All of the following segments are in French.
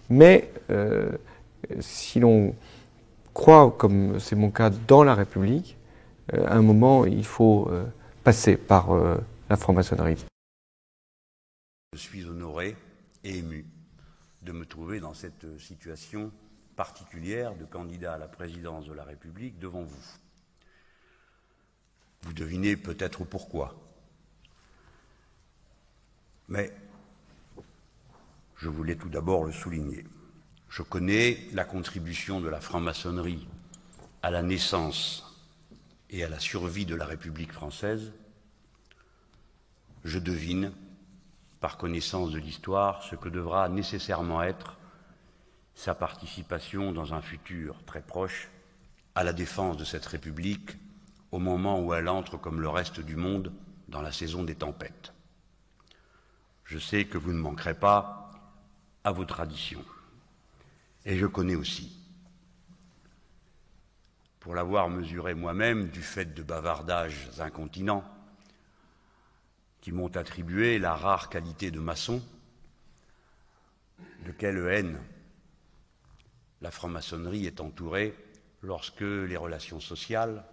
Mais si l'on croit, comme c'est mon cas, dans la République, à un moment, il faut passer par la franc-maçonnerie. Je suis honoré et ému de me trouver dans cette situation particulière de candidat à la présidence de la République devant vous. Vous devinez peut-être pourquoi. Mais je voulais tout d'abord le souligner. Je connais la contribution de la franc-maçonnerie à la naissance et à la survie de la République française. Je devine, par connaissance de l'histoire, ce que devra nécessairement être sa participation dans un futur très proche à la défense de cette République au moment où elle entre, comme le reste du monde, dans la saison des tempêtes. Je sais que vous ne manquerez pas à vos traditions. Et je connais aussi, pour l'avoir mesuré moi-même du fait de bavardages incontinents qui m'ont attribué la rare qualité de maçon, de quelle haine la franc-maçonnerie est entourée lorsque les relations sociales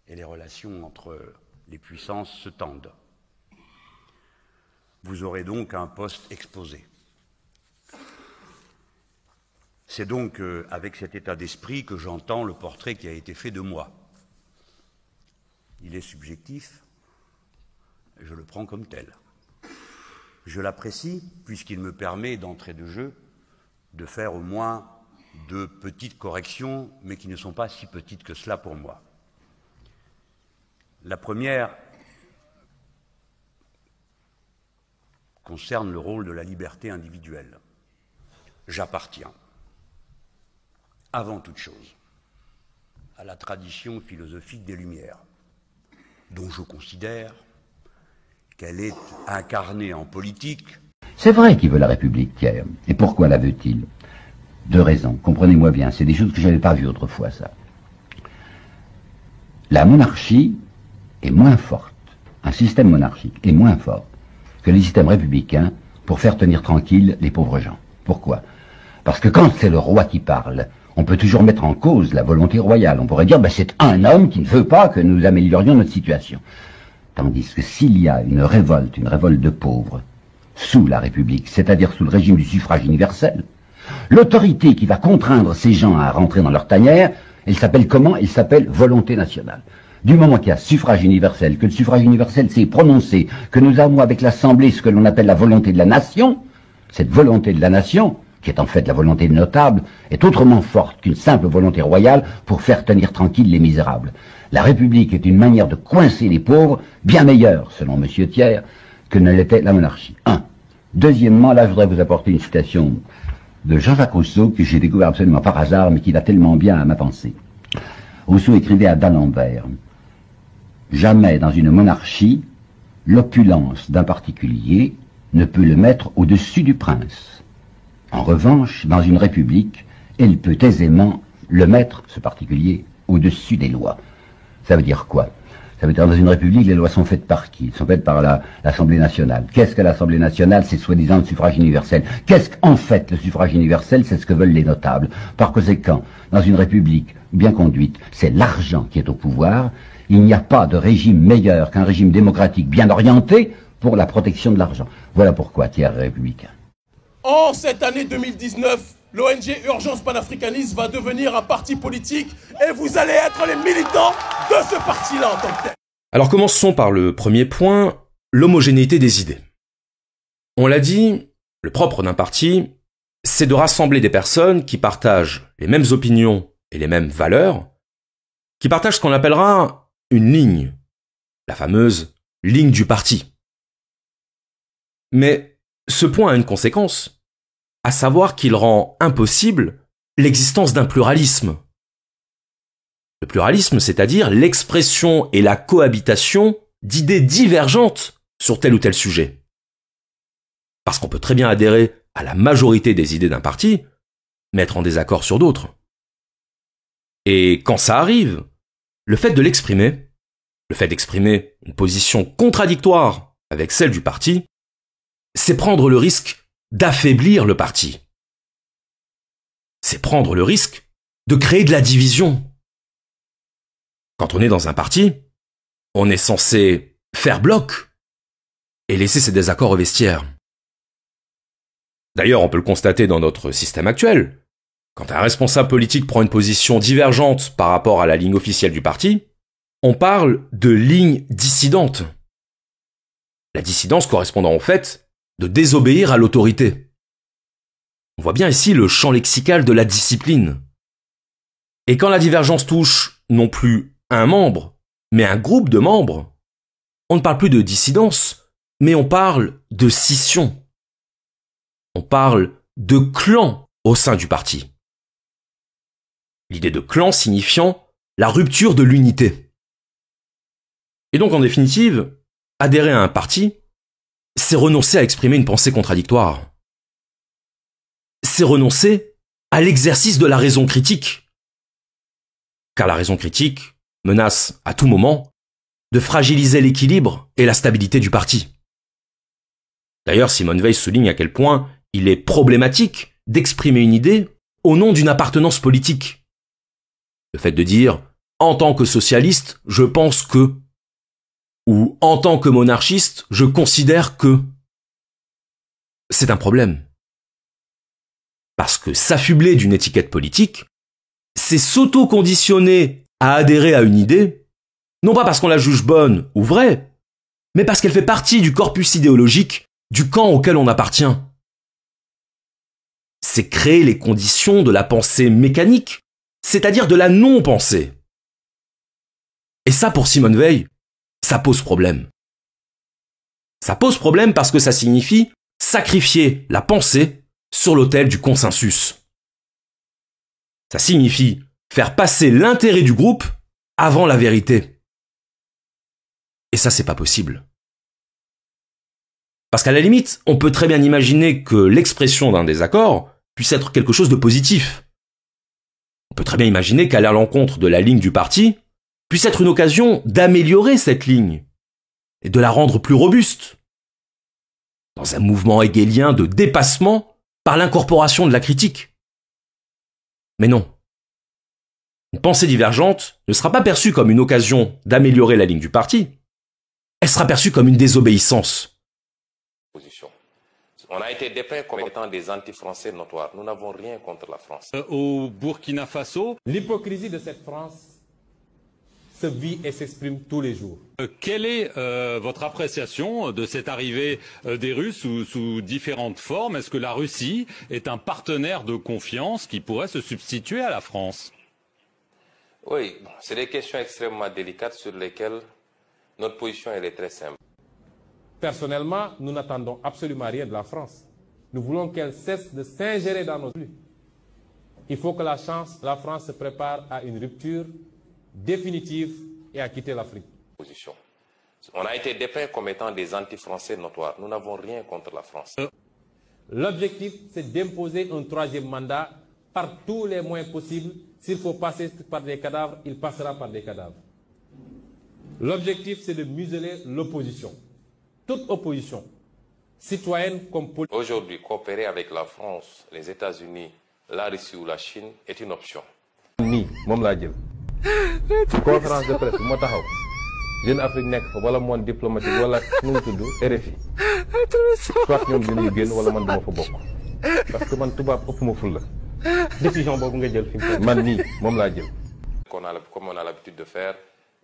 et les relations entre les puissances se tendent. Vous aurez donc un poste exposé. C'est donc avec cet état d'esprit que j'entends le portrait qui a été fait de moi. Il est subjectif, et je le prends comme tel. Je l'apprécie puisqu'il me permet d'entrée de jeu de faire au moins de petites corrections, mais qui ne sont pas si petites que cela pour moi. La première concerne le rôle de la liberté individuelle. J'appartiens, avant toute chose, à la tradition philosophique des Lumières, dont je considère qu'elle est incarnée en politique. C'est vrai qu'il veut la République, Pierre. Et pourquoi la veut-il? Deux raisons, comprenez-moi bien, c'est des choses que je n'avais pas vues autrefois, ça. La monarchie est moins forte, un système monarchique est moins fort que les systèmes républicains pour faire tenir tranquilles les pauvres gens. Pourquoi? Parce que quand c'est le roi qui parle, on peut toujours mettre en cause la volonté royale. On pourrait dire, c'est un homme qui ne veut pas que nous améliorions notre situation. Tandis que s'il y a une révolte de pauvres, sous la République, c'est-à-dire sous le régime du suffrage universel, l'autorité qui va contraindre ces gens à rentrer dans leur tanière, elle s'appelle comment? Elle s'appelle volonté nationale. Du moment qu'il y a suffrage universel, que le suffrage universel s'est prononcé, que nous avons avec l'Assemblée ce que l'on appelle la volonté de la nation, cette volonté de la nation, qui est en fait la volonté des notables, est autrement forte qu'une simple volonté royale pour faire tenir tranquilles les misérables. La République est une manière de coincer les pauvres, bien meilleure, selon M. Thiers, que ne l'était la monarchie. Un. Deuxièmement, là je voudrais vous apporter une citation de Jean-Jacques Rousseau, que j'ai découvert absolument par hasard, mais qui va tellement bien à ma pensée. Rousseau écrivait à d'Alembert: « Jamais dans une monarchie, l'opulence d'un particulier ne peut le mettre au-dessus du prince. En revanche, dans une république, elle peut aisément le mettre, ce particulier, au-dessus des lois. » Ça veut dire quoi? Ça veut dire dans une république, les lois sont faites par qui? Elles sont faites par l'Assemblée nationale. Qu'est-ce que l'Assemblée nationale? C'est soi-disant le suffrage universel. Qu'est-ce qu'en fait le suffrage universel? C'est ce que veulent les notables. Par conséquent, dans une république bien conduite, c'est l'argent qui est au pouvoir. Il n'y a pas de régime meilleur qu'un régime démocratique bien orienté pour la protection de l'argent. Voilà pourquoi Thiers est républicain. En cette année 2019, l'ONG Urgence Panafricaniste va devenir un parti politique et vous allez être les militants de ce parti-là en tant que tel. Alors commençons par le premier point, l'homogénéité des idées. On l'a dit, le propre d'un parti, c'est de rassembler des personnes qui partagent les mêmes opinions et les mêmes valeurs, qui partagent ce qu'on appellera une ligne, la fameuse ligne du parti. Mais ce point a une conséquence, à savoir qu'il rend impossible l'existence d'un pluralisme. Le pluralisme, c'est-à-dire l'expression et la cohabitation d'idées divergentes sur tel ou tel sujet. Parce qu'on peut très bien adhérer à la majorité des idées d'un parti, mais être en désaccord sur d'autres. Et quand ça arrive, le fait d'exprimer une position contradictoire avec celle du parti, c'est prendre le risque d'affaiblir le parti. c'est prendre le risque de créer de la division. Quand on est dans un parti, on est censé faire bloc et laisser ses désaccords au vestiaire. D'ailleurs, on peut le constater dans notre système actuel. Quand un responsable politique prend une position divergente par rapport à la ligne officielle du parti, on parle de ligne dissidente. La dissidence correspondant au fait de désobéir à l'autorité. On voit bien ici le champ lexical de la discipline. Et quand la divergence touche non plus un membre, mais un groupe de membres, on ne parle plus de dissidence, mais on parle de scission. On parle de clan au sein du parti. L'idée de clan signifiant la rupture de l'unité. Et donc, en définitive, adhérer à un parti, c'est renoncer à exprimer une pensée contradictoire. C'est renoncer à l'exercice de la raison critique. Car la raison critique menace à tout moment de fragiliser l'équilibre et la stabilité du parti. D'ailleurs, Simone Veil souligne à quel point il est problématique d'exprimer une idée au nom d'une appartenance politique. Le fait de dire « en tant que socialiste, je pense que » ou « en tant que monarchiste, je considère que » c'est un problème. Parce que s'affubler d'une étiquette politique, c'est s'auto-conditionner à adhérer à une idée, non pas parce qu'on la juge bonne ou vraie, mais parce qu'elle fait partie du corpus idéologique du camp auquel on appartient. C'est créer les conditions de la pensée mécanique, c'est-à-dire de la non-pensée. Et ça, pour Simone Veil, ça pose problème. Ça pose problème parce que ça signifie sacrifier la pensée sur l'autel du consensus. Ça signifie faire passer l'intérêt du groupe avant la vérité. Et ça, c'est pas possible. Parce qu'à la limite, on peut très bien imaginer que l'expression d'un désaccord puisse être quelque chose de positif. On peut très bien imaginer qu'aller à l'encontre de la ligne du parti puisse être une occasion d'améliorer cette ligne et de la rendre plus robuste, dans un mouvement hegelien de dépassement par l'incorporation de la critique. Mais non. Une pensée divergente ne sera pas perçue comme une occasion d'améliorer la ligne du parti, elle sera perçue comme une désobéissance. On a été dépeint comme étant des anti-français notoires. Nous n'avons rien contre la France. Au Burkina Faso, L'hypocrisie de cette France se vit et s'exprime tous les jours. quelle est votre appréciation de cette arrivée des Russes sous différentes formes? Est-ce que la Russie est un partenaire de confiance qui pourrait se substituer à la France? Oui, c'est des questions extrêmement délicates sur lesquelles notre position elle est très simple. Personnellement, nous n'attendons absolument rien de la France. Nous voulons qu'elle cesse de s'ingérer dans nos flux. Il faut que la France se prépare à une rupture définitive et à quitter l'Afrique. On a été dépeint comme étant des anti-français notoires. Nous n'avons rien contre la France. L'objectif, c'est d'imposer un troisième mandat par tous les moyens possibles. S'il faut passer par des cadavres, il passera par des cadavres. L'objectif, c'est de museler l'opposition. Toute opposition, citoyenne comme politique. Aujourd'hui, coopérer avec la France, les États-Unis, la Russie ou la Chine est une option. nii moom laa jël conférence de presse bu ma taxaw Jeune Afrique nekk fa wala monde diplomatique wala nu mu tudd RFI soit ñoom dinañu génn wala man duma fa bokk parce que man tubaab ëpp ma ful la décision boobu nga jël fi mu man nii moom laa jël. Comme on a l'habitude de faire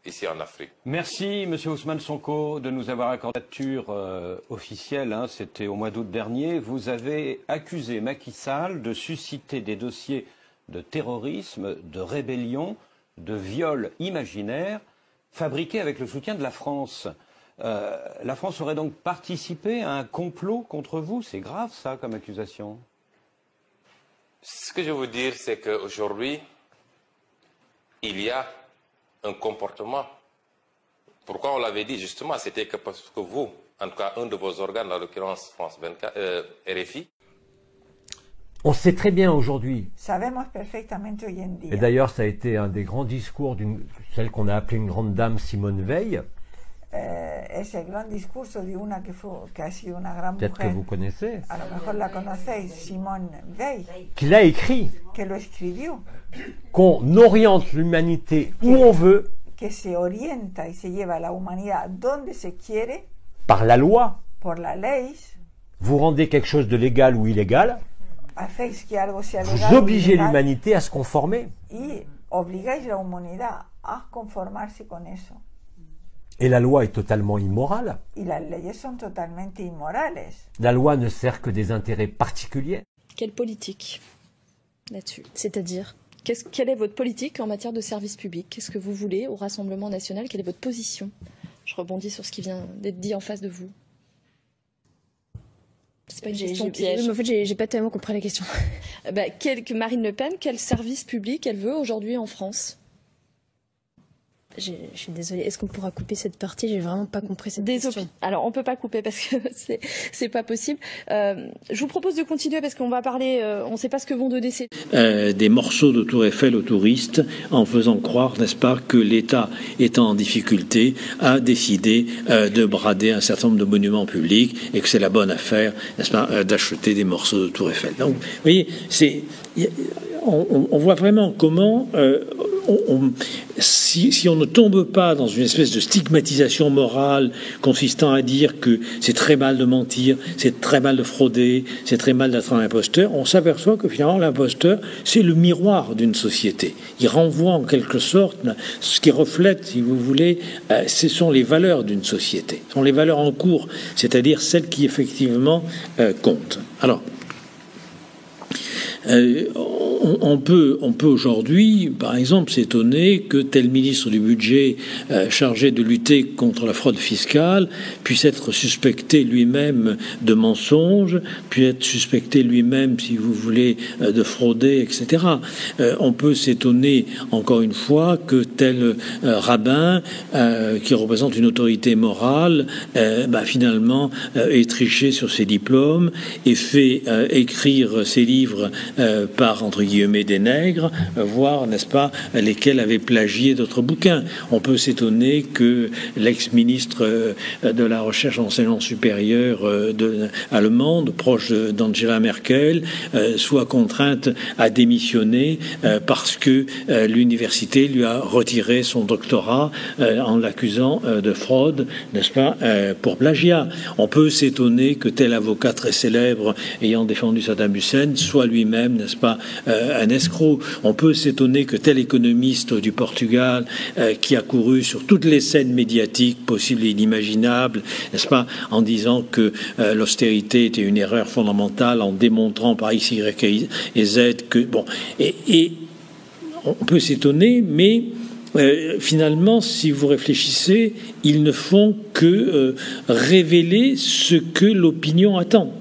ici en Afrique. Merci, Monsieur Ousmane Sonko, de nous avoir accordé la candidature officielle. C'était au mois d'août dernier. Vous avez accusé Macky Sall de susciter des dossiers de terrorisme, de rébellion, de viol imaginaire, fabriqués avec le soutien de la France. La France aurait donc participé à un complot contre vous. C'est grave, ça, comme accusation. Ce que je veux dire, c'est qu'aujourd'hui, il y a un comportement. Pourquoi on l'avait dit justement? C'était que parce que vous, en tout cas un de vos organes, en l'occurrence France 24, RFI. On sait très bien aujourd'hui. Sabemos perfectamente hoy en día. Et d'ailleurs, ça a été un des grands discours d'une celle qu'on a appelée une grande dame, Simone Veil. es el gran discurso de una que ha sido una gran Peut-être que mujer. vous connaissez. A lo mejor la conocéis, Simone Weil, Qu'il a écrit que lo escribió, qu'on oriente l'humanité où on veut que se orienta y se lleva a la humanidad donde se quiere par la loi. por la ley. Vous rendez quelque chose de légal ou illégal, Hacéis que algo sea vous legal o obligez ilegal l'humanité à se conformer. y obligáis a la humanidad a conformarse con eso. Et la loi est totalement immorale. Y las leyes son totalmente inmorales. La loi ne sert que des intérêts particuliers. Quelle politique là-dessus? C'est-à-dire, quelle est votre politique en matière de service public? Qu'est-ce que vous voulez au Rassemblement national? Quelle est votre position? Je rebondis sur ce qui vient d'être dit en face de vous. C'est pas une question piège. En fait, j'ai pas tellement compris la question. Marine Le Pen, quel service public elle veut aujourd'hui en France? Je suis désolée. Est-ce qu'on pourra couper cette partie? J'ai vraiment pas compris cette question. Alors, on peut pas couper parce que c'est pas possible. Je vous propose de continuer parce qu'on va parler. On ne sait pas ce que vont donner ces des morceaux de Tour Eiffel aux touristes, en faisant croire, n'est-ce pas, que l'État étant en difficulté a décidé de brader un certain nombre de monuments publics et que c'est la bonne affaire, n'est-ce pas, d'acheter des morceaux de Tour Eiffel. Donc, vous voyez, on voit vraiment comment si on ne tombe pas dans une espèce de stigmatisation morale consistant à dire que c'est très mal de mentir, c'est très mal de frauder, c'est très mal d'être un imposteur, on s'aperçoit que finalement l'imposteur, c'est le miroir d'une société. Il renvoie en quelque sorte ce qui reflète, si vous voulez, ce sont les valeurs d'une société, ce sont les valeurs en cours, c'est-à-dire celles qui effectivement comptent. Alors, on peut aujourd'hui, par exemple, s'étonner que tel ministre du budget chargé de lutter contre la fraude fiscale puisse être suspecté lui-même de mensonge, puisse être suspecté lui-même, si vous voulez, de frauder, etc. On peut s'étonner, encore une fois, que tel rabbin qui représente une autorité morale, finalement, ait triché sur ses diplômes et fait écrire ses livres par, entre guillemets, des nègres, voire, n'est-ce pas, lesquels avaient plagié d'autres bouquins. On peut s'étonner que l'ex-ministre de la Recherche et l'Enseignement supérieur allemande, proche d'Angela Merkel, soit contrainte à démissionner parce que l'université lui a retiré son doctorat en l'accusant de fraude, n'est-ce pas, pour plagiat. On peut s'étonner que tel avocat très célèbre ayant défendu Saddam Hussein soit lui-même, n'est-ce pas, un escroc. On peut s'étonner que tel économiste du Portugal qui a couru sur toutes les scènes médiatiques possibles et inimaginables, n'est-ce pas, en disant que l'austérité était une erreur fondamentale, en démontrant par X, Y et Z que... Bon, et on peut s'étonner, mais... finalement, si vous réfléchissez, ils ne font que révéler ce que l'opinion attend.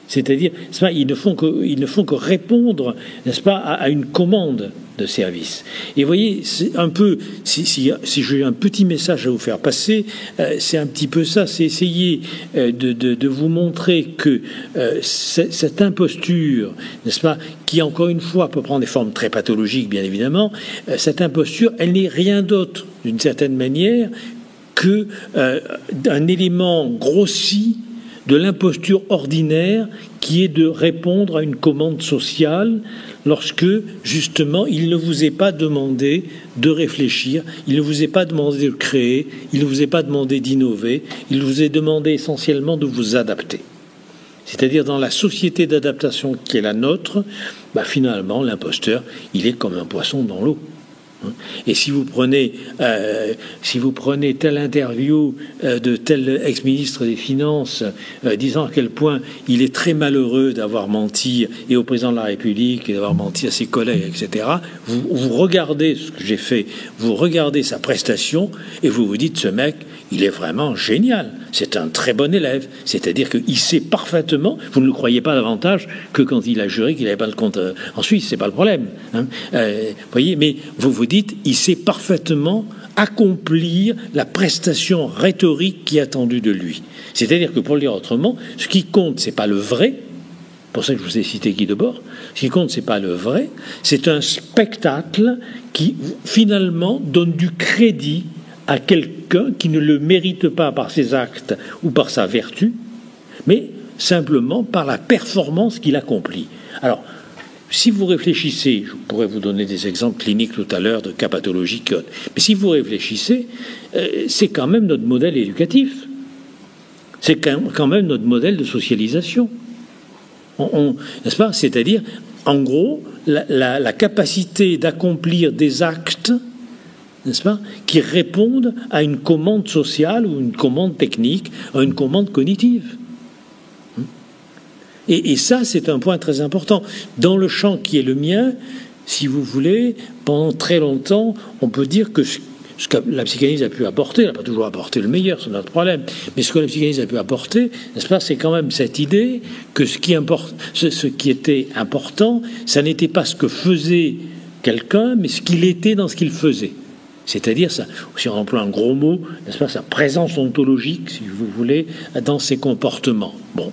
C'est-à-dire, ils ne font que répondre, n'est-ce pas, à une commande de service. Et vous voyez, c'est un peu, si j'ai un petit message à vous faire passer, c'est un petit peu ça, c'est essayer de vous montrer que cette imposture, n'est-ce pas, qui encore une fois peut prendre des formes très pathologiques, bien évidemment, cette imposture, elle n'est rien d'autre, d'une certaine manière, qu'un élément grossi de l'imposture ordinaire qui est de répondre à une commande sociale lorsque, justement, il ne vous est pas demandé de réfléchir, il ne vous est pas demandé de créer, il ne vous est pas demandé d'innover, il vous est demandé essentiellement de vous adapter. C'est-à-dire dans la société d'adaptation qui est la nôtre, finalement, l'imposteur, il est comme un poisson dans l'eau. Et si vous prenez telle interview de tel ex-ministre des Finances disant à quel point il est très malheureux d'avoir menti et au président de la République et d'avoir menti à ses collègues, etc., vous regardez ce que j'ai fait, vous regardez sa prestation et vous vous dites, ce mec, il est vraiment génial. C'est un très bon élève. C'est-à-dire qu'il sait parfaitement, vous ne le croyez pas davantage que quand il a juré qu'il n'avait pas le compte en Suisse, c'est pas le problème. Voyez, mais vous vous dites, il sait parfaitement accomplir la prestation rhétorique qui est attendue de lui. C'est-à-dire que, pour le dire autrement, ce qui compte, c'est pas le vrai. C'est pour ça que je vous ai cité Guy Debord. Ce qui compte, c'est pas le vrai. C'est un spectacle qui, finalement, donne du crédit à quelqu'un qui ne le mérite pas par ses actes ou par sa vertu, mais simplement par la performance qu'il accomplit. Alors, si vous réfléchissez, je pourrais vous donner des exemples cliniques tout à l'heure de cas pathologiques, mais si vous réfléchissez, c'est quand même notre modèle éducatif. C'est quand même notre modèle de socialisation. N'est-ce pas ? C'est-à-dire, en gros, la capacité d'accomplir des actes, n'est-ce pas, qui répondent à une commande sociale ou une commande technique, à une commande cognitive. Et ça, c'est un point très important. Dans le champ qui est le mien, si vous voulez, pendant très longtemps, on peut dire que ce que la psychanalyse a pu apporter, elle n'a pas toujours apporté le meilleur, c'est notre problème, mais ce que la psychanalyse a pu apporter, n'est-ce pas, c'est quand même cette idée que ce qui était important, ça n'était pas ce que faisait quelqu'un, mais ce qu'il était dans ce qu'il faisait. C'est-à-dire, ça, si on emploie un gros mot, n'est-ce pas, sa présence ontologique, si vous voulez, dans ses comportements. Bon.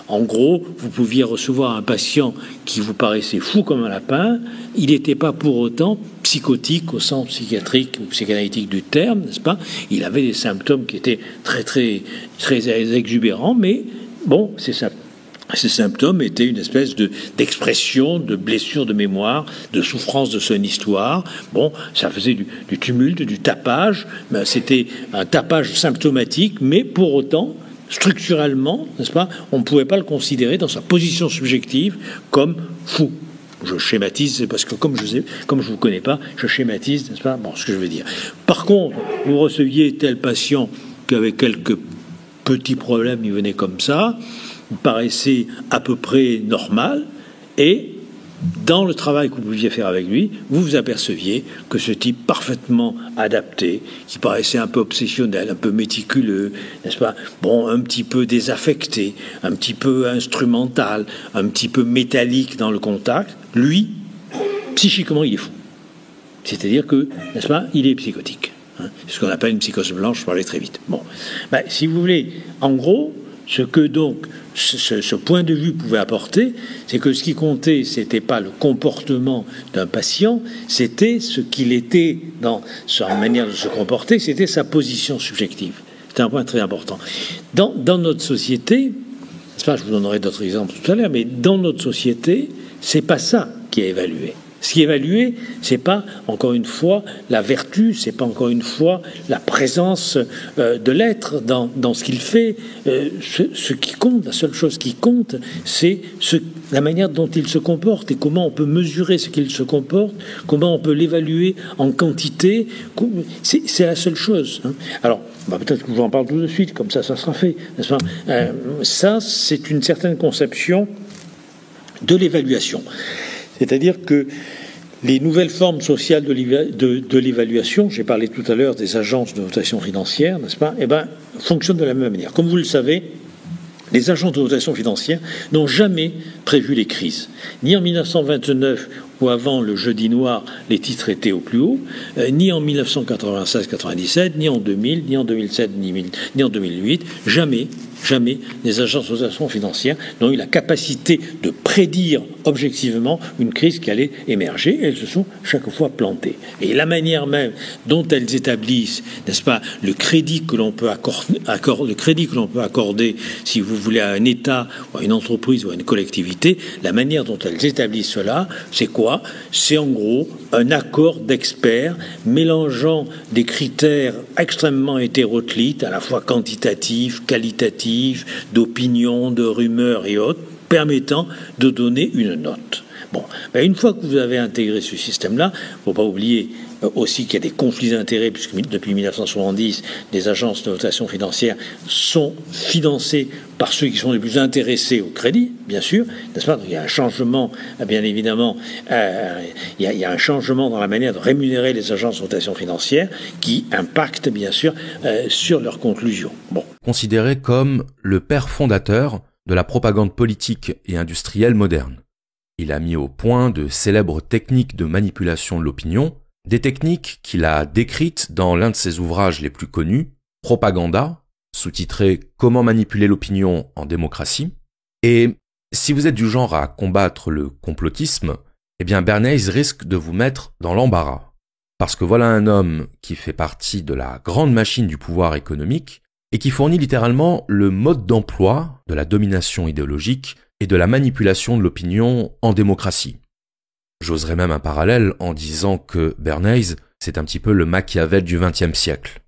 En gros, vous pouviez recevoir un patient qui vous paraissait fou comme un lapin, il n'était pas pour autant psychotique au sens psychiatrique ou psychanalytique du terme, n'est-ce pas ? Il avait des symptômes qui étaient très, très, très exubérants, mais bon, c'est ça. Ces symptômes étaient une espèce d'expression, de blessure de mémoire, de souffrance de son histoire. Bon, ça faisait du tumulte, du tapage, c'était un tapage symptomatique, mais pour autant, structurellement, n'est-ce pas, on ne pouvait pas le considérer dans sa position subjective comme fou. Je schématise, c'est parce que comme je vous connais pas, je schématise, n'est-ce pas, bon, ce que je veux dire. Par contre, vous receviez tel patient qui avait quelques petits problèmes, il venait comme ça, il paraissait à peu près normal, et dans le travail que vous pouviez faire avec lui, vous vous aperceviez que ce type parfaitement adapté, qui paraissait un peu obsessionnel, un peu méticuleux, n'est-ce pas, bon, un petit peu désaffecté, un petit peu instrumental, un petit peu métallique dans le contact, lui, psychiquement, il est fou. C'est-à-dire que, n'est-ce pas, il est psychotique. Hein, c'est ce qu'on appelle une psychose blanche, je parlais très vite. Bon, ben, si vous voulez, en gros, ce que donc ce point de vue pouvait apporter, c'est que ce qui comptait, c'était pas le comportement d'un patient, c'était ce qu'il était dans sa manière de se comporter, c'était sa position subjective. C'est un point très important. Dans notre société, je vous donnerai d'autres exemples tout à l'heure, mais dans notre société, c'est pas ça qui est évalué. Ce qui est évalué, c'est pas, encore une fois, la vertu, c'est pas, encore une fois, la présence de l'être dans ce qu'il fait. Ce qui compte, la seule chose qui compte, c'est la manière dont il se comporte et comment on peut mesurer ce qu'il se comporte, comment on peut l'évaluer en quantité. C'est la seule chose. Hein. Alors, peut-être que je vous en parle tout de suite, comme ça sera fait. N'est-ce pas ? Ça, c'est une certaine conception de l'évaluation. C'est-à-dire que les nouvelles formes sociales de l'évaluation, j'ai parlé tout à l'heure des agences de notation financière, n'est-ce pas, fonctionnent de la même manière. Comme vous le savez, les agences de notation financière n'ont jamais prévu les crises. Ni en 1929, où avant le jeudi noir, les titres étaient au plus haut, ni en 1996-97, ni en 2000, ni en 2007, ni en 2008, jamais les agences de notation financière n'ont eu la capacité de prédire objectivement une crise qui allait émerger, et elles se sont chaque fois plantées. Et la manière même dont elles établissent, n'est-ce pas, le crédit que l'on peut accorder, si vous voulez, à un État, ou à une entreprise, ou à une collectivité, la manière dont elles établissent cela, c'est quoi ? C'est en gros un accord d'experts mélangeant des critères extrêmement hétéroclites, à la fois quantitatifs, qualitatifs, d'opinion, de rumeurs et autres, permettant de donner une note. Bon, une fois que vous avez intégré ce système-là, il ne faut pas oublier aussi qu'il y a des conflits d'intérêts, puisque depuis 1970, les agences de notation financière sont financées par ceux qui sont les plus intéressés au crédit, bien sûr, n'est-ce pas ? Donc, il y a un changement, bien évidemment, il y a un changement dans la manière de rémunérer les agences de notation financière qui impacte, bien sûr, sur leurs conclusions. Bon. Considéré comme le père fondateur de la propagande politique et industrielle moderne. Il a mis au point de célèbres techniques de manipulation de l'opinion, des techniques qu'il a décrites dans l'un de ses ouvrages les plus connus, Propaganda, sous-titré « Comment manipuler l'opinion en démocratie ». Et si vous êtes du genre à combattre le complotisme, eh bien Bernays risque de vous mettre dans l'embarras. parce que voilà un homme qui fait partie de la grande machine du pouvoir économique et qui fournit littéralement le mode d'emploi de la domination idéologique et de la manipulation de l'opinion en démocratie. J'oserais même un parallèle en disant que Bernays, c'est un petit peu le Machiavel du XXe siècle.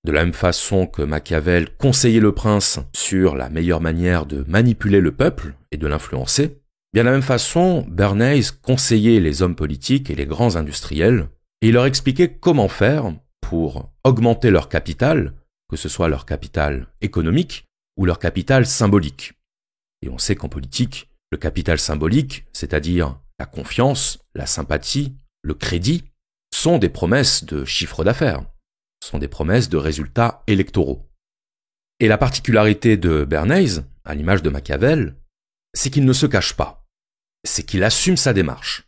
De la même façon que Machiavel conseillait le prince sur la meilleure manière de manipuler le peuple et de l'influencer, bien de la même façon, Bernays conseillait les hommes politiques et les grands industriels, et il leur expliquait comment faire pour augmenter leur capital, que ce soit leur capital économique ou leur capital symbolique. Et on sait qu'en politique, le capital symbolique, c'est-à-dire la confiance, la sympathie, le crédit, sont des promesses de chiffre d'affaires, sont des promesses de résultats électoraux. Et la particularité de Bernays, à l'image de Machiavel, c'est qu'il ne se cache pas, c'est qu'il assume sa démarche.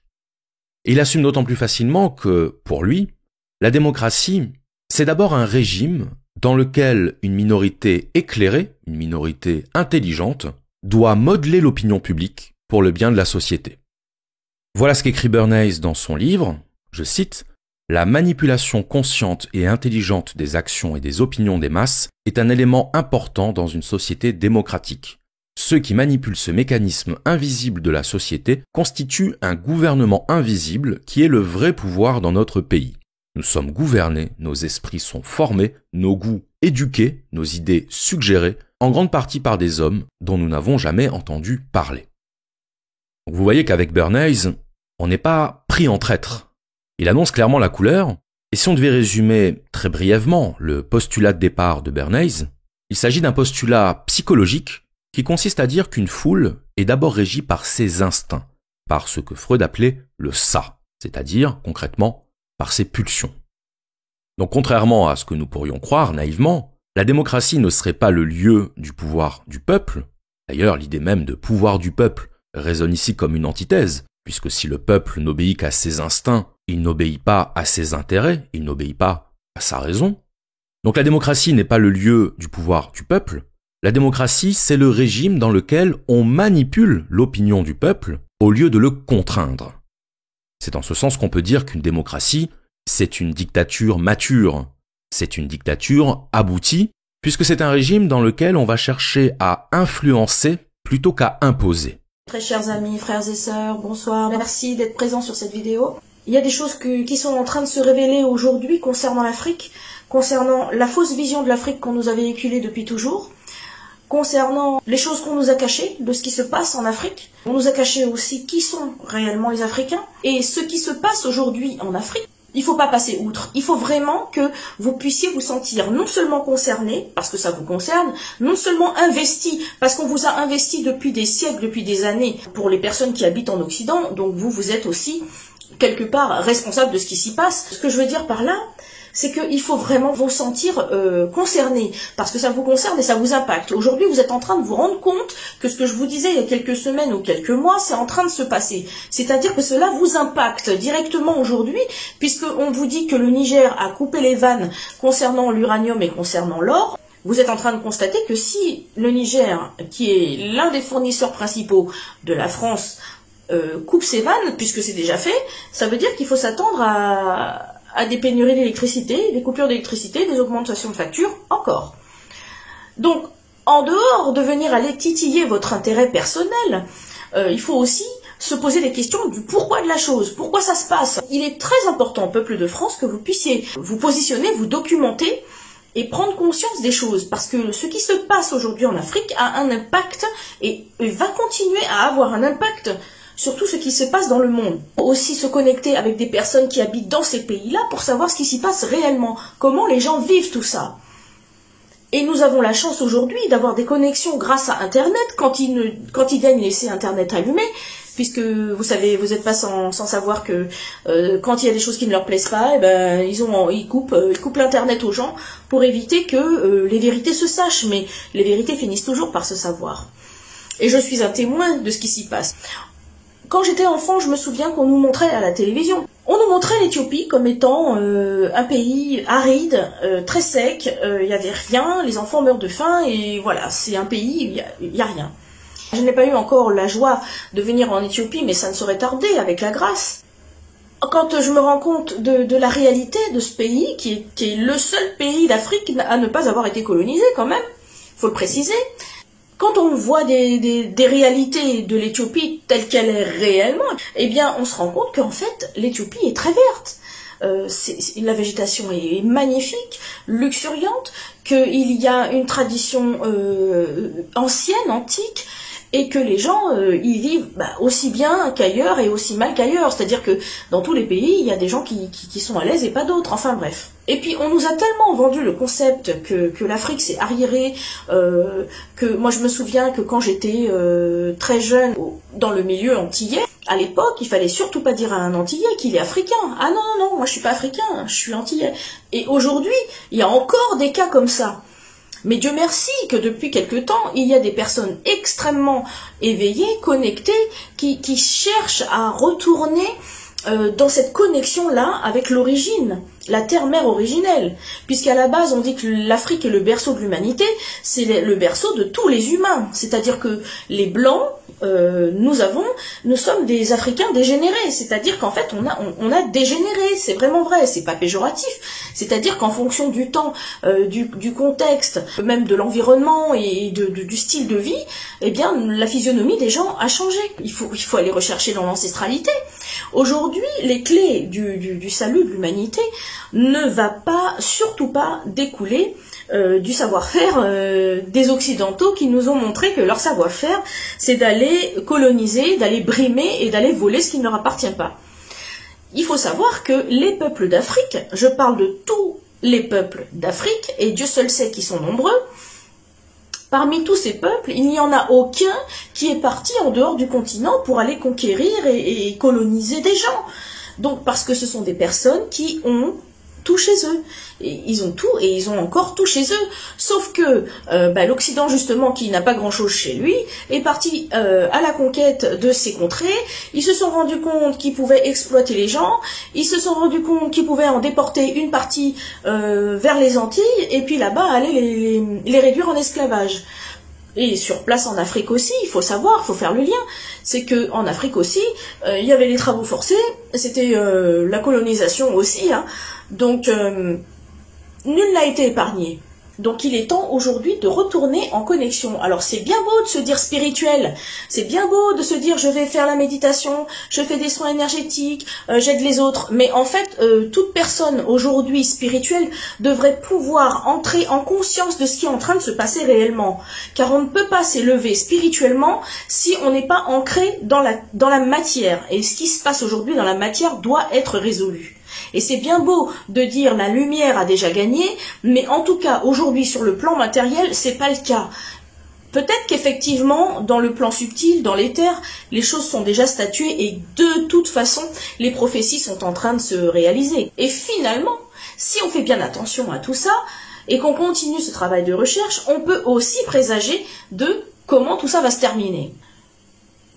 Et il assume d'autant plus facilement que, pour lui, la démocratie, c'est d'abord un régime dans lequel une minorité éclairée, une minorité intelligente, doit modeler l'opinion publique pour le bien de la société. Voilà ce qu'écrit Bernays dans son livre, je cite, « La manipulation consciente et intelligente des actions et des opinions des masses est un élément important dans une société démocratique. Ceux qui manipulent ce mécanisme invisible de la société constituent un gouvernement invisible qui est le vrai pouvoir dans notre pays. Nous sommes gouvernés, nos esprits sont formés, nos goûts éduqués, nos idées suggérées, en grande partie par des hommes dont nous n'avons jamais entendu parler. » Donc vous voyez qu'avec Bernays, on n'est pas pris en traître. Il annonce clairement la couleur, et si on devait résumer très brièvement le postulat de départ de Bernays, il s'agit d'un postulat psychologique qui consiste à dire qu'une foule est d'abord régie par ses instincts, par ce que Freud appelait le ça, c'est-à-dire, concrètement, par ses pulsions. Donc contrairement à ce que nous pourrions croire naïvement, la démocratie ne serait pas le lieu du pouvoir du peuple. D'ailleurs, l'idée même de pouvoir du peuple résonne ici comme une antithèse, puisque si le peuple n'obéit qu'à ses instincts, il n'obéit pas à ses intérêts, il n'obéit pas à sa raison. Donc la démocratie n'est pas le lieu du pouvoir du peuple. La démocratie, c'est le régime dans lequel on manipule l'opinion du peuple au lieu de le contraindre. C'est en ce sens qu'on peut dire qu'une démocratie, c'est une dictature mature, c'est une dictature aboutie, puisque c'est un régime dans lequel on va chercher à influencer plutôt qu'à imposer. Très chers amis, frères et sœurs, bonsoir. Merci d'être présents sur cette vidéo. Il y a des choses qui sont en train de se révéler aujourd'hui concernant l'Afrique, concernant la fausse vision de l'Afrique qu'on nous a véhiculée depuis toujours, concernant les choses qu'on nous a cachées de ce qui se passe en Afrique. On nous a caché aussi qui sont réellement les Africains. Et ce qui se passe aujourd'hui en Afrique, il ne faut pas passer outre. Il faut vraiment que vous puissiez vous sentir non seulement concerné, parce que ça vous concerne, non seulement investi, parce qu'on vous a investi depuis des siècles, depuis des années, pour les personnes qui habitent en Occident, donc vous êtes aussi quelque part responsable de ce qui s'y passe. Ce que je veux dire par là, c'est qu'il faut vraiment vous sentir concerné, parce que ça vous concerne et ça vous impacte. Aujourd'hui, vous êtes en train de vous rendre compte que ce que je vous disais il y a quelques semaines ou quelques mois, c'est en train de se passer. C'est-à-dire que cela vous impacte directement aujourd'hui, puisqu'on vous dit que le Niger a coupé les vannes concernant l'uranium et concernant l'or. Vous êtes en train de constater que si le Niger, qui est l'un des fournisseurs principaux de la France, coupe ses vannes, puisque c'est déjà fait, ça veut dire qu'il faut s'attendre à des pénuries d'électricité, des coupures d'électricité, des augmentations de factures, encore. Donc, en dehors de venir aller titiller votre intérêt personnel, il faut aussi se poser des questions du pourquoi de la chose, pourquoi ça se passe. Il est très important, peuple de France, que vous puissiez vous positionner, vous documenter et prendre conscience des choses, parce que ce qui se passe aujourd'hui en Afrique a un impact et va continuer à avoir un impact sur tout ce qui se passe dans le monde. Aussi se connecter avec des personnes qui habitent dans ces pays-là pour savoir ce qui s'y passe réellement, comment les gens vivent tout ça. Et nous avons la chance aujourd'hui d'avoir des connexions grâce à Internet, quand ils daignent laisser Internet allumé, puisque vous savez, vous n'êtes pas sans savoir que quand il y a des choses qui ne leur plaisent pas, eh ben, ils coupent l'Internet aux gens pour éviter que les vérités se sachent, mais les vérités finissent toujours par se savoir. Et je suis un témoin de ce qui s'y passe. Quand j'étais enfant, je me souviens qu'on nous montrait à la télévision. On nous montrait l'Éthiopie comme étant un pays aride, très sec, il n'y avait rien, les enfants meurent de faim, et voilà, c'est un pays, il n'y a rien. Je n'ai pas eu encore la joie de venir en Éthiopie, mais ça ne saurait tarder avec la grâce. quand je me rends compte de la réalité de ce pays, qui est le seul pays d'Afrique à ne pas avoir été colonisé quand même, faut le préciser, quand on voit des réalités de l'Éthiopie telle qu'elle est réellement, eh bien on se rend compte qu'en fait l'Éthiopie est très verte. La végétation est magnifique, luxuriante, qu'il y a une tradition ancienne, antique, et que les gens y vivent aussi bien qu'ailleurs et aussi mal qu'ailleurs. C'est-à-dire que dans tous les pays, il y a des gens qui sont à l'aise et pas d'autres. Enfin bref. Et puis on nous a tellement vendu le concept que l'Afrique s'est arriérée, que moi je me souviens que quand j'étais très jeune dans le milieu antillais, à l'époque, il fallait surtout pas dire à un Antillais qu'il est africain. Ah non, non, non, moi je suis pas africain, je suis antillais. Et aujourd'hui, il y a encore des cas comme ça. Mais Dieu merci que depuis quelque temps, il y a des personnes extrêmement éveillées, connectées, qui cherchent à retourner dans cette connexion-là avec l'origine, la terre-mère originelle. Puisqu'à la base, on dit que l'Afrique est le berceau de l'humanité, c'est le berceau de tous les humains. C'est-à-dire que les Blancs, nous sommes des Africains dégénérés, c'est-à-dire qu'en fait on a dégénéré, c'est vraiment vrai, c'est pas péjoratif, c'est-à-dire qu'en fonction du temps, du contexte, même de l'environnement et du style de vie, eh bien la physionomie des gens a changé. Il faut aller rechercher dans l'ancestralité. Aujourd'hui, les clés du salut de l'humanité ne va pas, surtout pas, découler du savoir-faire des Occidentaux qui nous ont montré que leur savoir-faire, c'est d'aller coloniser, d'aller brimer et d'aller voler ce qui ne leur appartient pas. Il faut savoir que les peuples d'Afrique, je parle de tous les peuples d'Afrique, et Dieu seul sait qu'ils sont nombreux, parmi tous ces peuples, il n'y en a aucun qui est parti en dehors du continent pour aller conquérir et coloniser des gens. Donc parce que ce sont des personnes qui ont tout chez eux. Et ils ont tout et ils ont encore tout chez eux. Sauf que l'Occident, justement, qui n'a pas grand-chose chez lui, est parti à la conquête de ces contrées. Ils se sont rendus compte qu'ils pouvaient exploiter les gens. Ils se sont rendus compte qu'ils pouvaient en déporter une partie vers les Antilles et puis là-bas aller les réduire en esclavage. Et sur place en Afrique aussi, il faut savoir, il faut faire le lien, c'est que en Afrique aussi, il y avait les travaux forcés, c'était la colonisation aussi, hein. Donc nul n'a été épargné. Donc il est temps aujourd'hui de retourner en connexion. Alors c'est bien beau de se dire spirituel, c'est bien beau de se dire je vais faire la méditation, je fais des soins énergétiques, j'aide les autres. Mais en fait, toute personne aujourd'hui spirituelle devrait pouvoir entrer en conscience de ce qui est en train de se passer réellement. Car on ne peut pas s'élever spirituellement si on n'est pas ancré dans la matière. Et ce qui se passe aujourd'hui dans la matière doit être résolu. Et c'est bien beau de dire la lumière a déjà gagné, mais en tout cas aujourd'hui sur le plan matériel, c'est pas le cas. Peut-être qu'effectivement, dans le plan subtil, dans l'éther, les choses sont déjà statuées et de toute façon, les prophéties sont en train de se réaliser. Et finalement, si on fait bien attention à tout ça et qu'on continue ce travail de recherche, on peut aussi présager de comment tout ça va se terminer.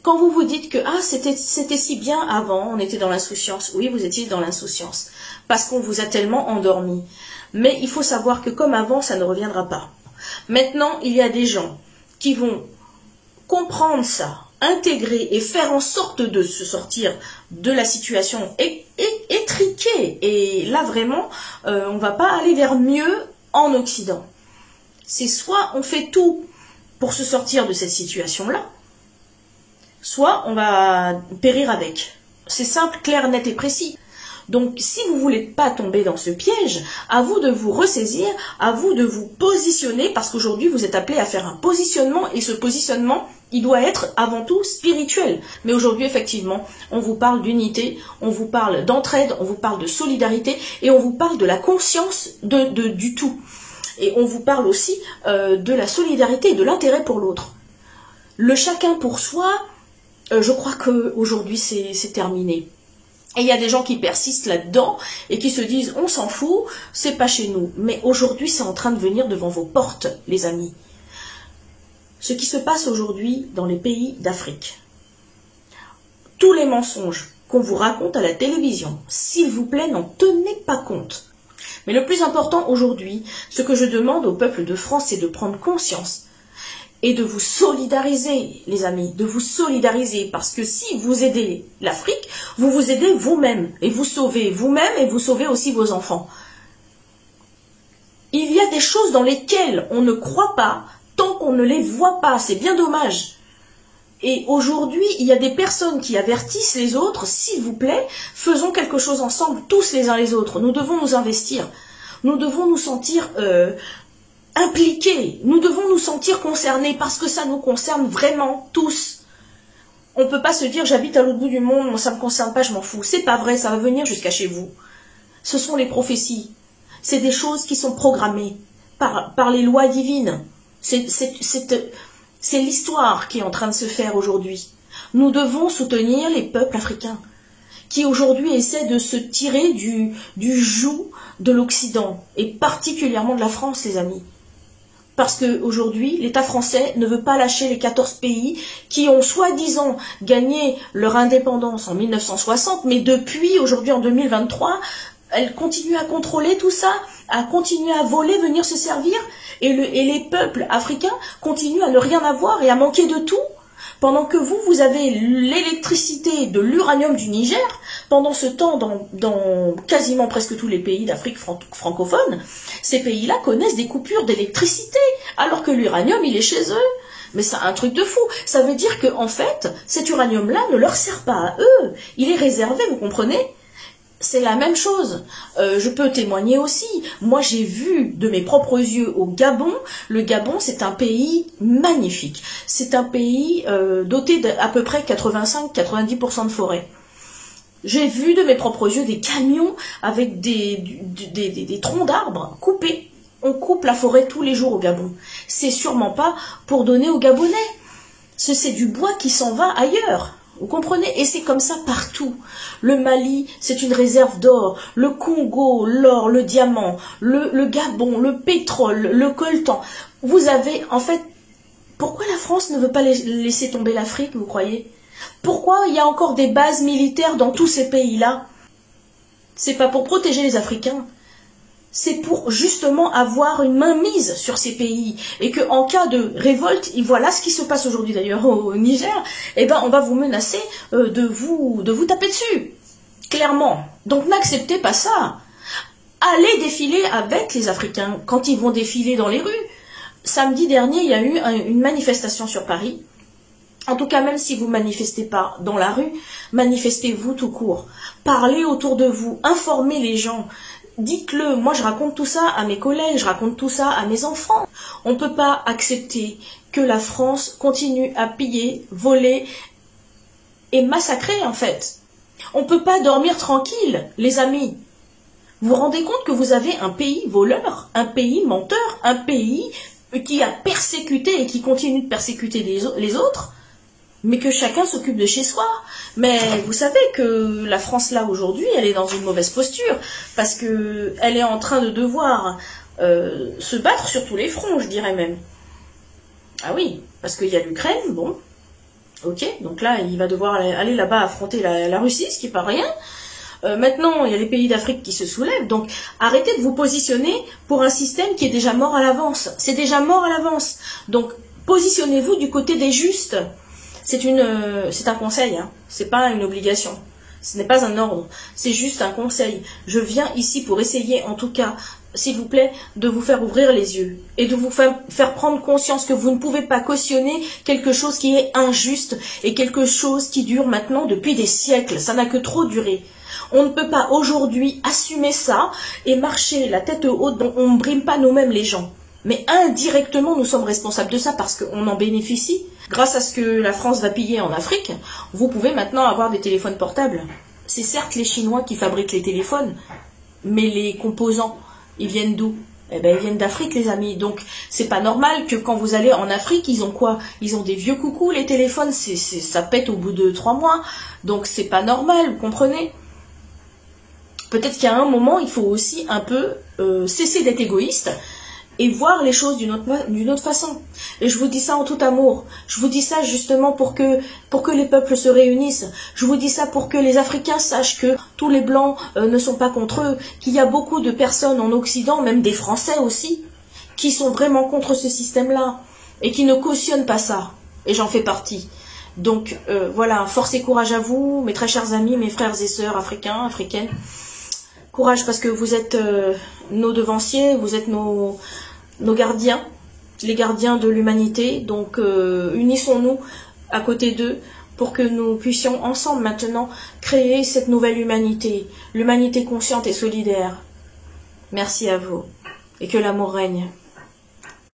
Quand vous vous dites que c'était si bien avant, on était dans l'insouciance. Oui, vous étiez dans l'insouciance, parce qu'on vous a tellement endormi. Mais il faut savoir que comme avant, ça ne reviendra pas. Maintenant, il y a des gens qui vont comprendre ça, intégrer et faire en sorte de se sortir de la situation étriquée. Et là, vraiment, on va pas aller vers mieux en Occident. C'est soit on fait tout pour se sortir de cette situation-là, soit on va périr avec. C'est simple, clair, net et précis. Donc, si vous ne voulez pas tomber dans ce piège, à vous de vous ressaisir, à vous de vous positionner, parce qu'aujourd'hui, vous êtes appelé à faire un positionnement, et ce positionnement, il doit être avant tout spirituel. Mais aujourd'hui, effectivement, on vous parle d'unité, on vous parle d'entraide, on vous parle de solidarité, et on vous parle de la conscience du tout. Et on vous parle aussi de la solidarité et de l'intérêt pour l'autre. Le chacun pour soi, je crois qu'aujourd'hui c'est terminé. Et il y a des gens qui persistent là-dedans et qui se disent on s'en fout, c'est pas chez nous. Mais aujourd'hui c'est en train de venir devant vos portes, les amis. Ce qui se passe aujourd'hui dans les pays d'Afrique. Tous les mensonges qu'on vous raconte à la télévision, s'il vous plaît, n'en tenez pas compte. Mais le plus important aujourd'hui, ce que je demande au peuple de France, c'est de prendre conscience et de vous solidariser, les amis, de vous solidariser, parce que si vous aidez l'Afrique, vous vous aidez vous-même, et vous sauvez vous-même, et vous sauvez aussi vos enfants. Il y a des choses dans lesquelles on ne croit pas, tant qu'on ne les voit pas, c'est bien dommage. Et aujourd'hui, il y a des personnes qui avertissent les autres, s'il vous plaît, faisons quelque chose ensemble, tous les uns les autres, nous devons nous investir, nous devons nous sentir impliqués, nous devons nous sentir concernés, parce que ça nous concerne vraiment tous. On ne peut pas se dire j'habite à l'autre bout du monde, moi ça ne me concerne pas, je m'en fous. C'est pas vrai, ça va venir jusqu'à chez vous. Ce sont les prophéties. C'est des choses qui sont programmées par les lois divines. C'est l'histoire qui est en train de se faire aujourd'hui. Nous devons soutenir les peuples africains qui aujourd'hui essaient de se tirer du joug de l'Occident et particulièrement de la France, les amis. Parce qu'aujourd'hui, l'État français ne veut pas lâcher les 14 pays qui ont soi-disant gagné leur indépendance en 1960, mais depuis aujourd'hui en 2023, elle continue à contrôler tout ça, à continuer à voler, venir se servir, et les peuples africains continuent à ne rien avoir et à manquer de tout. Pendant que vous avez l'électricité de l'uranium du Niger, pendant ce temps, dans quasiment presque tous les pays d'Afrique francophone, ces pays-là connaissent des coupures d'électricité, alors que l'uranium, il est chez eux. Mais c'est un truc de fou. Ça veut dire que, en fait, cet uranium-là ne leur sert pas à eux. Il est réservé, vous comprenez ? C'est la même chose. Je peux témoigner aussi. Moi, j'ai vu de mes propres yeux au Gabon. Le Gabon, c'est un pays magnifique. C'est un pays doté d'à peu près 85-90% de forêt. J'ai vu de mes propres yeux des camions avec des troncs d'arbres coupés. On coupe la forêt tous les jours au Gabon. C'est sûrement pas pour donner aux Gabonais. C'est du bois qui s'en va ailleurs. Vous comprenez? Et c'est comme ça partout. Le Mali, c'est une réserve d'or. Le Congo, l'or, le diamant. Le Gabon, le pétrole, le coltan. Vous avez, en fait, pourquoi la France ne veut pas laisser tomber l'Afrique, vous croyez? Pourquoi il y a encore des bases militaires dans tous ces pays-là? C'est pas pour protéger les Africains. C'est pour justement avoir une mainmise sur ces pays et que en cas de révolte, voilà ce qui se passe aujourd'hui d'ailleurs au Niger, eh ben on va vous menacer de vous taper dessus, clairement. Donc n'acceptez pas ça. Allez défiler avec les Africains quand ils vont défiler dans les rues. Samedi dernier, il y a eu une manifestation sur Paris. En tout cas, même si vous ne manifestez pas dans la rue, manifestez-vous tout court. Parlez autour de vous, informez les gens. Dites-le, moi je raconte tout ça à mes collègues, je raconte tout ça à mes enfants. On ne peut pas accepter que la France continue à piller, voler et massacrer en fait. On ne peut pas dormir tranquille, les amis. Vous vous rendez compte que vous avez un pays voleur, un pays menteur, un pays qui a persécuté et qui continue de persécuter les autres, mais que chacun s'occupe de chez soi. Mais vous savez que la France, là, aujourd'hui, elle est dans une mauvaise posture, parce que elle est en train de devoir se battre sur tous les fronts, je dirais même. Ah oui, parce qu'il y a l'Ukraine, bon, ok, donc là, il va devoir aller là-bas affronter la Russie, ce qui n'est pas rien. Maintenant, il y a les pays d'Afrique qui se soulèvent, donc arrêtez de vous positionner pour un système qui est déjà mort à l'avance. C'est déjà mort à l'avance. Donc, positionnez-vous du côté des justes. C'est un conseil, hein. C'est pas une obligation. Ce n'est pas un ordre. C'est juste un conseil. Je viens ici pour essayer, en tout cas, s'il vous plaît, de vous faire ouvrir les yeux et de vous faire prendre conscience que vous ne pouvez pas cautionner quelque chose qui est injuste et quelque chose qui dure maintenant depuis des siècles. Ça n'a que trop duré. On ne peut pas aujourd'hui assumer ça et marcher la tête haute, dont on ne brime pas nous-mêmes les gens. Mais indirectement, nous sommes responsables de ça parce qu'on en bénéficie. Grâce à ce que la France va piller en Afrique, vous pouvez maintenant avoir des téléphones portables. C'est certes les Chinois qui fabriquent les téléphones, mais les composants, ils viennent d'où? Eh ben, ils viennent d'Afrique, les amis. Donc, c'est pas normal que quand vous allez en Afrique, ils ont quoi? Ils ont des vieux coucous, les téléphones, ça pète au bout de 3 mois. Donc, c'est pas normal, vous comprenez? Peut-être qu'à un moment, il faut aussi un peu cesser d'être égoïste et voir les choses d'une autre façon. Et je vous dis ça en tout amour. Je vous dis ça justement pour que les peuples se réunissent. Je vous dis ça pour que les Africains sachent que tous les Blancs ne sont pas contre eux, qu'il y a beaucoup de personnes en Occident, même des Français aussi, qui sont vraiment contre ce système-là. et qui ne cautionnent pas ça. Et j'en fais partie. Donc voilà, force et courage à vous, mes très chers amis, mes frères et sœurs africains, africaines. Courage parce que vous êtes nos devanciers, vous êtes nos gardiens, les gardiens de l'humanité. Donc unissons-nous à côté d'eux pour que nous puissions ensemble maintenant créer cette nouvelle humanité, l'humanité consciente et solidaire. Merci à vous et que l'amour règne.